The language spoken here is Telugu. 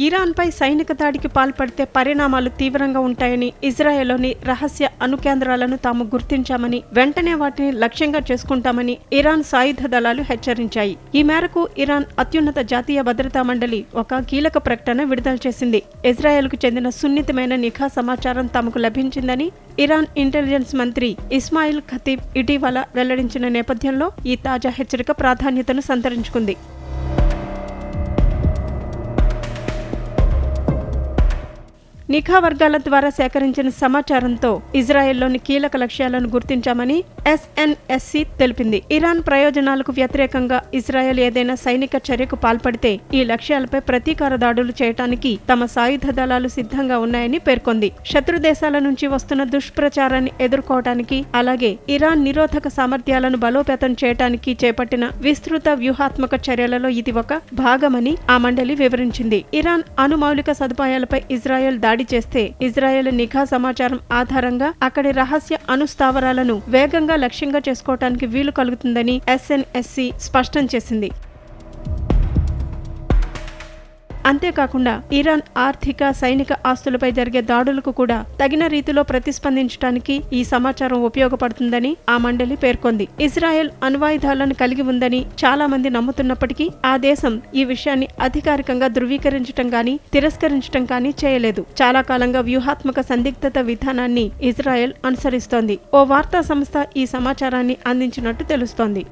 ఇరాన్పై సైనిక దాడికి పాల్పడితే పరిణామాలు తీవ్రంగా ఉంటాయని, ఇజ్రాయెల్లోని రహస్య అణుకేంద్రాలను తాము గుర్తించామని, వెంటనే వాటిని లక్ష్యంగా చేసుకుంటామని ఇరాన్ సాయుధ దళాలు హెచ్చరించాయి. ఈ మేరకు ఇరాన్ అత్యున్నత జాతీయ భద్రతా మండలి ఒక కీలక ప్రకటన విడుదల చేసింది. ఇజ్రాయెల్కు చెందిన సున్నితమైన నిఘా సమాచారం తమకు లభించిందని ఇరాన్ ఇంటెలిజెన్స్ మంత్రి ఇస్మాయిల్ ఖతీబ్ ఇటీవల వెల్లడించిన నేపథ్యంలో ఈ తాజా హెచ్చరిక ప్రాధాన్యతను సంతరించుకుంది. నిఘా వర్గాల ద్వారా సేకరించిన సమాచారంతో ఇజ్రాయెల్లోని కీలక లక్ష్యాలను గుర్తించామని ఎస్ఎన్ఎస్సి తెలిపింది. ఇరాన్ ప్రయోజనాలకు వ్యతిరేకంగా ఇజ్రాయెల్ ఏదైనా సైనిక చర్యకు పాల్పడితే ఈ లక్ష్యాలపై ప్రతీకార దాడులు చేయడానికి తమ సాయుధ దళాలు సిద్ధంగా ఉన్నాయని పేర్కొంది. శత్రు దేశాల నుంచి వస్తున్న దుష్ప్రచారాన్ని ఎదుర్కోవటానికి, అలాగే ఇరాన్ నిరోధక సామర్థ్యాలను బలోపేతం చేయడానికి చేపట్టిన విస్తృత వ్యూహాత్మక చర్యలలో ఇది ఒక భాగమని ఆ మండలి వివరించింది. ఇరాన్ అణు మౌలిక సదుపాయాలపై ఇజ్రాయెల్ దాడి చేస్తే ఇజ్రాయెల్ నిఘా సమాచారం ఆధారంగా అక్కడి రహస్య అణుస్థావరాలను వేగంగా లక్ష్యంగా చేసుకోవటానికి వీలు కలుగుతుందని ఎస్ఎన్ఎస్సి స్పష్టం చేసింది. అంతేకాకుండా ఇరాన్ ఆర్థిక, సైనిక ఆస్తులపై జరిగే దాడులకు కూడా తగిన రీతిలో ప్రతిస్పందించడానికి ఈ సమాచారం ఉపయోగపడుతుందని ఆ మండలి పేర్కొంది. ఇజ్రాయెల్ అణ్వాయుధాలను కలిగి ఉందని చాలా మంది నమ్ముతున్నప్పటికీ ఆ దేశం ఈ విషయాన్ని అధికారికంగా ధృవీకరించటం గానీ, తిరస్కరించటం కానీ చేయలేదు. చాలా కాలంగా వ్యూహాత్మక సందిగ్ధత విధానాన్ని ఇజ్రాయెల్ అనుసరిస్తోంది. ఓ వార్తా సంస్థ ఈ సమాచారాన్ని అందించినట్టు తెలుస్తోంది.